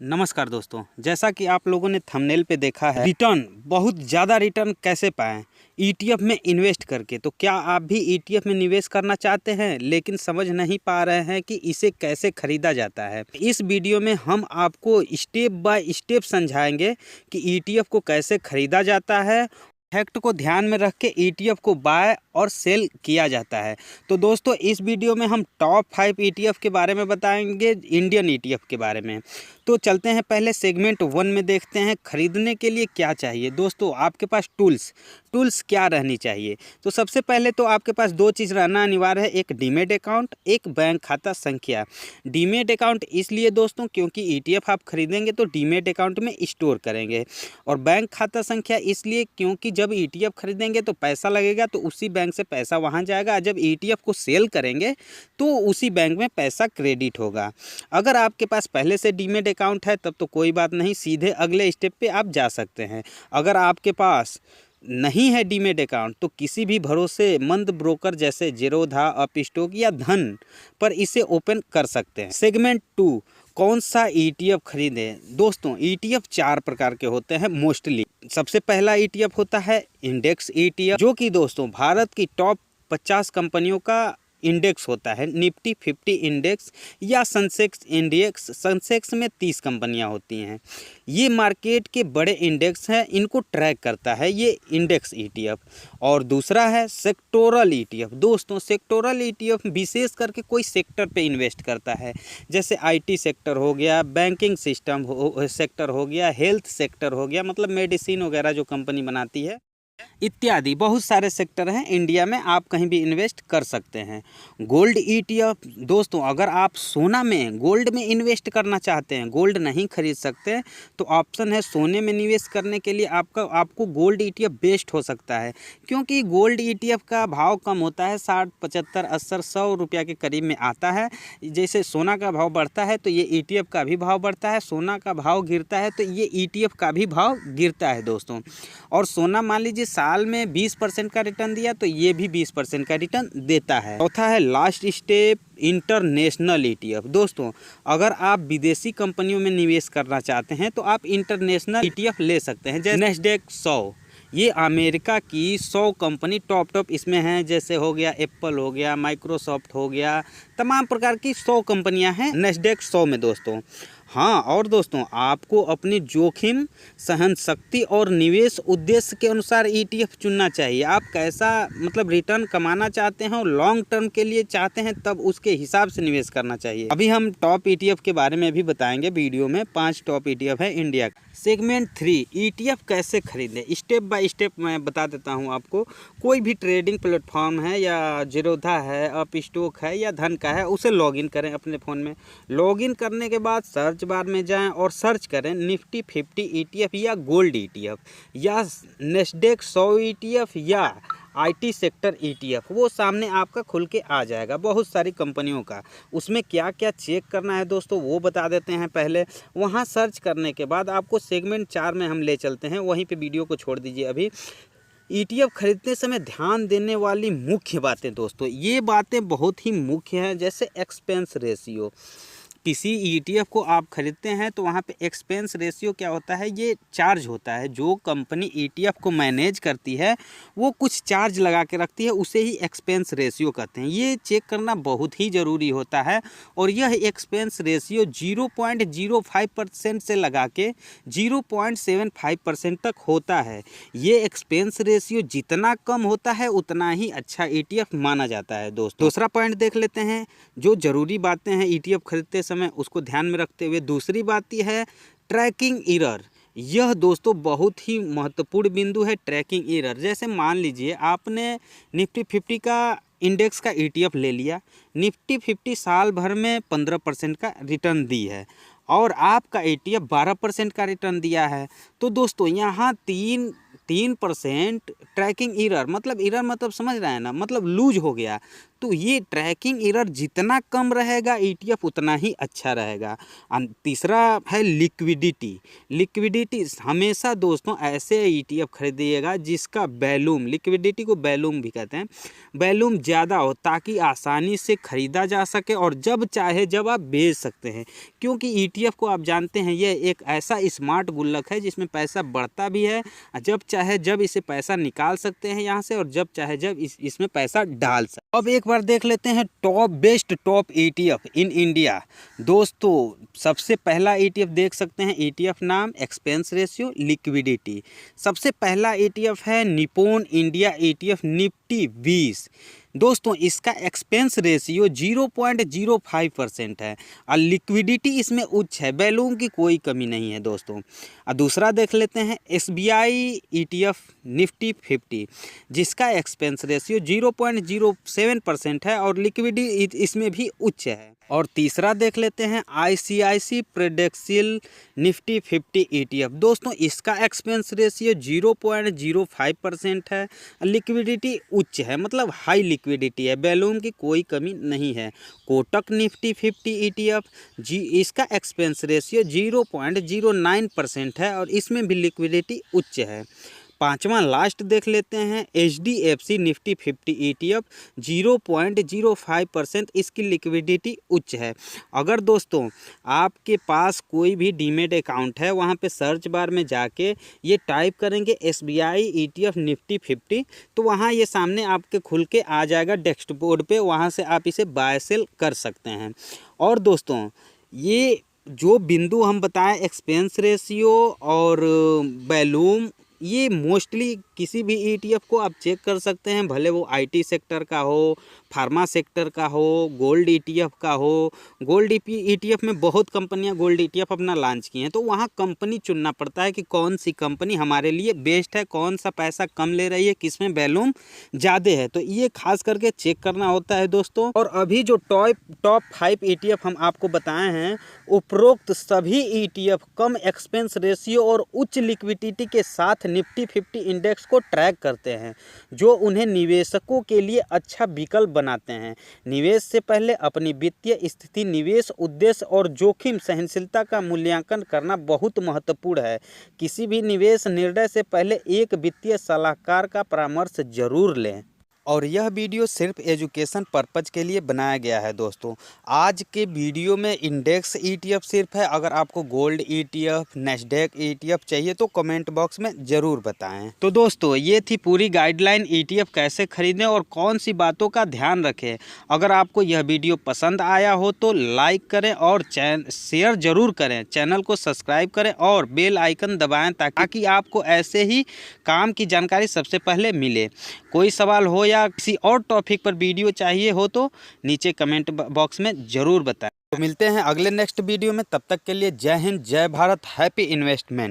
नमस्कार दोस्तों, जैसा कि आप लोगों ने थंबनेल पे देखा है, रिटर्न बहुत ज़्यादा रिटर्न कैसे पाएं ईटीएफ में इन्वेस्ट करके। तो क्या आप भी ईटीएफ में निवेश करना चाहते हैं लेकिन समझ नहीं पा रहे हैं कि इसे कैसे खरीदा जाता है। इस वीडियो में हम आपको स्टेप बाय स्टेप समझाएंगे कि ईटीएफ को कैसे खरीदा जाता है, फैक्ट को ध्यान में रख के ईटीएफ को बाय और सेल किया जाता है। तो दोस्तों, इस वीडियो में हम टॉप 5 ईटीएफ के बारे में बताएंगे, इंडियन ईटीएफ के बारे में। तो चलते हैं पहले सेगमेंट 1 में, देखते हैं खरीदने के लिए क्या चाहिए। दोस्तों, आपके पास टूल्स क्या रहनी चाहिए। तो सबसे पहले तो आपके पास दो चीज़ रहना अनिवार्य है, एक डीमेट अकाउंट, एक बैंक खाता संख्या। डीमेट अकाउंट इसलिए दोस्तों क्योंकि ईटीएफ आप खरीदेंगे तो डीमेट अकाउंट में स्टोर करेंगे, और बैंक खाता संख्या इसलिए क्योंकि जब ईटीएफ खरीदेंगे तो पैसा लगेगा तो उसी बैंक से पैसा वहाँ जाएगा, जब ईटीएफ को सेल करेंगे तो उसी बैंक में पैसा क्रेडिट होगा। अगर आपके पास पहले से डीमेट अकाउंट है तब तो कोई बात नहीं, सीधे अगले स्टेप पे आप जा सकते हैं। अगर आपके पास नहीं है डीमेट अकाउंट तो किसी भी भरोसेमंद ब्रोकर जैसे जीरोधा, अपस्टॉक या धन पर इसे ओपन कर सकते हैं। सेगमेंट 2, कौन सा ईटीएफ खरीदें। दोस्तों, ईटीएफ 4 प्रकार के होते हैं मोस्टली। सबसे पहला ईटीएफ होता है इंडेक्स ईटीएफ, जो कि दोस्तों भारत की टॉप 50 कंपनियों का इंडेक्स होता है। निफ्टी 50 इंडेक्स या सेंसेक्स इंडेक्स, सेंसेक्स में 30 कंपनियां होती हैं। ये मार्केट के बड़े इंडेक्स हैं, इनको ट्रैक करता है ये इंडेक्स ईटीएफ। और दूसरा है सेक्टोरल ईटीएफ। दोस्तों, सेक्टोरल ईटीएफ विशेष करके कोई सेक्टर पे इन्वेस्ट करता है, जैसे आईटी सेक्टर हो गया, बैंकिंग सिस्टम सेक्टर हो गया, हेल्थ सेक्टर हो गया, मतलब मेडिसिन वगैरह जो कंपनी बनाती है इत्यादि। बहुत सारे सेक्टर हैं इंडिया में, आप कहीं भी इन्वेस्ट कर सकते हैं। Gold ETF. दोस्तों, अगर आप सोना में, गोल्ड में इन्वेस्ट करना चाहते हैं, गोल्ड नहीं खरीद सकते, तो ऑप्शन है सोने में निवेश करने के लिए आपको गोल्ड ईटीएफ बेस्ट हो सकता है, क्योंकि गोल्ड ईटीएफ का भाव कम होता है, 60, 75, 80, 100 रुपया के करीब में आता है। जैसे सोना का भाव बढ़ता है तो ये ईटीएफ का भी भाव बढ़ता है, सोना का भाव गिरता है तो ये ईटीएफ का भी भाव गिरता है दोस्तों। और सोना मान लीजिए साल में 20% का रिटर्न दिया तो ये भी 20% का रिटर्न देता है। चौथा है लास्ट स्टेप, इंटरनेशनल ईटीएफ। दोस्तों, अगर आप विदेशी कंपनियों में निवेश करना चाहते हैं तो आप इंटरनेशनल ईटीएफ ले सकते हैं, जैसे नैस्डैक 100। ये अमेरिका की 100 कंपनी टॉप इसमें हैं, जैसे हो गया एप्पल हो गया, माइक्रोसॉफ्ट हो गया, तमाम प्रकार की 100 कंपनियां हैं नैस्डैक 100 में दोस्तों। हाँ, और दोस्तों, आपको अपनी जोखिम सहन शक्ति और निवेश उद्देश्य के अनुसार ईटीएफ चुनना चाहिए। आप कैसा मतलब रिटर्न कमाना चाहते हैं और लॉन्ग टर्म के लिए चाहते हैं, तब उसके हिसाब से निवेश करना चाहिए। अभी हम टॉप ईटीएफ के बारे में भी बताएंगे वीडियो में। 5 टॉप ईटीएफ है इंडिया का। सेगमेंट 3, ईटीएफ कैसे खरीदें। स्टेप बाय स्टेप मैं बता देता हूँ आपको। कोई भी ट्रेडिंग प्लेटफॉर्म है, या जीरोधा है, अपस्टॉक है या धन का है, उसे लॉगिन करें अपने फ़ोन में। लॉगिन करने के बाद सर्च बार में जाएं और सर्च करें निफ्टी 50 ईटीएफ या गोल्ड ईटीएफ या नैस्डैक 100 ईटीएफ या आईटी सेक्टर ईटीएफ। वो सामने आपका खुल के आ जाएगा, बहुत सारी कंपनियों का। उसमें क्या क्या चेक करना है दोस्तों वो बता देते हैं पहले। वहाँ सर्च करने के बाद आपको सेगमेंट 4 में हम ले चलते हैं, वहीं पे वीडियो को छोड़ दीजिए अभी। ईटीएफ खरीदते समय ध्यान देने वाली मुख्य बातें दोस्तों, ये बातें बहुत ही मुख्य हैं, जैसे एक्सपेंस रेशियो। किसी ईटीएफ को आप खरीदते हैं तो वहाँ पे एक्सपेंस रेशियो क्या होता है, ये चार्ज होता है। जो कंपनी ईटीएफ को मैनेज करती है वो कुछ चार्ज लगा के रखती है, उसे ही एक्सपेंस रेशियो कहते हैं। ये चेक करना बहुत ही ज़रूरी होता है, और यह एक्सपेंस रेशियो 0.05% से लगा के 0.75% तक होता है। ये एक्सपेंस रेशियो जितना कम होता है उतना ही अच्छा ईटीएफ माना जाता है दोस्तों। दूसरा पॉइंट देख लेते हैं, जो ज़रूरी बातें हैं ईटीएफ खरीदते समय उसको ध्यान में रखते हुए। दूसरी बात यह है ट्रैकिंग एरर। यह दोस्तों बहुत ही महत्वपूर्ण बिंदु है, ट्रैकिंग एरर। जैसे मान लीजिए आपने निफ्टी 50 का इंडेक्स का ईटीएफ ले लिया, निफ्टी 50 साल भर में 15% का रिटर्न दी है और आपका ईटीएफ 12% का रिटर्न दिया है। तो दोस्तों, यहाँ 3% ट्रैकिंग एरर, मतलब एरर मतलब समझ रहे हैं ना, मतलब लूज हो गया। तो ये ट्रैकिंग एरर जितना कम रहेगा ETF उतना ही अच्छा रहेगा। तीसरा है लिक्विडिटी। लिक्विडिटी हमेशा दोस्तों ऐसे ETF खरीदिएगा जिसका वैल्यूम, लिक्विडिटी को वैल्यूम भी कहते हैं, वैल्यूम ज़्यादा हो ताकि आसानी से ख़रीदा जा सके और जब चाहे जब आप बेच सकते हैं। क्योंकि ETF को आप जानते हैं ये एक ऐसा स्मार्ट गुल्लक है जिसमें पैसा बढ़ता भी है, जब चाहे जब इसे पैसा निकाल सकते हैं यहाँ से और जब चाहे जब इसमें पैसा डाल सकते। अब एक बार देख लेते हैं best top ETF in India. दोस्तों सबसे पहला ETF देख सकते हैं, ETF नाम, एक्सपेंस रेशियो, लिक्विडिटी। सबसे पहला ETF है निप्पॉन इंडिया ETF निफ्टी 20। दोस्तों इसका एक्सपेंस रेशियो 0.05% है और लिक्विडिटी इसमें उच्च है, वैल्यूम की कोई कमी नहीं है दोस्तों। और दूसरा देख लेते हैं SBI ETF निफ्टी 50, जिसका एक्सपेंस रेशियो 0.07% है और लिक्विडिटी इसमें भी उच्च है। और तीसरा देख लेते हैं ICICI प्रेडिक्शियल निफ्टी 50 ETF। दोस्तों इसका एक्सपेंस रेशियो 0.05% है, लिक्विडिटी उच्च है, मतलब हाई लिक्विडिटी है, वैल्यूम की कोई कमी नहीं है। कोटक निफ्टी 50 ETF इसका एक्सपेंस रेशियो 0.09% है और इसमें भी लिक्विडिटी उच्च है। पांचवा लास्ट देख लेते हैं HDFC निफ्टी 50 ETF 0.05%, इसकी लिक्विडिटी उच्च है। अगर दोस्तों आपके पास कोई भी डीमेट अकाउंट है, वहां पे सर्च बार में जाके ये टाइप करेंगे SBI ETF निफ्टी 50, तो वहां ये सामने आपके खुल के आ जाएगा डैशबोर्ड पे, वहां से आप इसे बाय सेल कर सकते हैं। और दोस्तों ये जो बिंदु हम बताएं, एक्सपेंस रेशियो और वैल्यूम, ये मोस्टली किसी भी ETF को आप चेक कर सकते हैं, भले वो IT सेक्टर का हो, फार्मा सेक्टर का हो, गोल्ड ETF का हो। गोल्ड ETF में बहुत कंपनियां गोल्ड ETF अपना लॉन्च की हैं, तो वहाँ कंपनी चुनना पड़ता है कि कौन सी कंपनी हमारे लिए बेस्ट है, कौन सा पैसा कम ले रही है, किस में वैल्यूम ज़्यादा है, तो ये खास करके चेक करना होता है दोस्तों। और अभी जो टॉप 5 ETF हम आपको बताए हैं, उपरोक्त सभी ETF कम एक्सपेंस रेशियो और उच्च लिक्विडिटी के साथ निफ्टी 50 इंडेक्स को ट्रैक करते हैं, जो उन्हें निवेशकों के लिए अच्छा विकल्प बनाते हैं। निवेश से पहले अपनी वित्तीय स्थिति, निवेश उद्देश्य और जोखिम सहनशीलता का मूल्यांकन करना बहुत महत्वपूर्ण है। किसी भी निवेश निर्णय से पहले एक वित्तीय सलाहकार का परामर्श जरूर लें। और यह वीडियो सिर्फ एजुकेशन पर्पज़ के लिए बनाया गया है दोस्तों। आज के वीडियो में इंडेक्स ETF सिर्फ है। अगर आपको गोल्ड ETF, नैस्डैक ETF चाहिए तो कमेंट बॉक्स में ज़रूर बताएं। तो दोस्तों ये थी पूरी गाइडलाइन ETF कैसे खरीदें और कौन सी बातों का ध्यान रखें। अगर आपको यह वीडियो पसंद आया हो तो लाइक करें और शेयर ज़रूर करें, चैनल को सब्सक्राइब करें और बेल आइकन दबाएँ ताकि आपको ऐसे ही काम की जानकारी सबसे पहले मिले। कोई सवाल हो या किसी और टॉपिक पर वीडियो चाहिए हो तो नीचे कमेंट बॉक्स में ज़रूर बताएं। तो मिलते हैं अगले नेक्स्ट वीडियो में, तब तक के लिए जय हिंद, जय भारत, हैप्पी इन्वेस्टमेंट।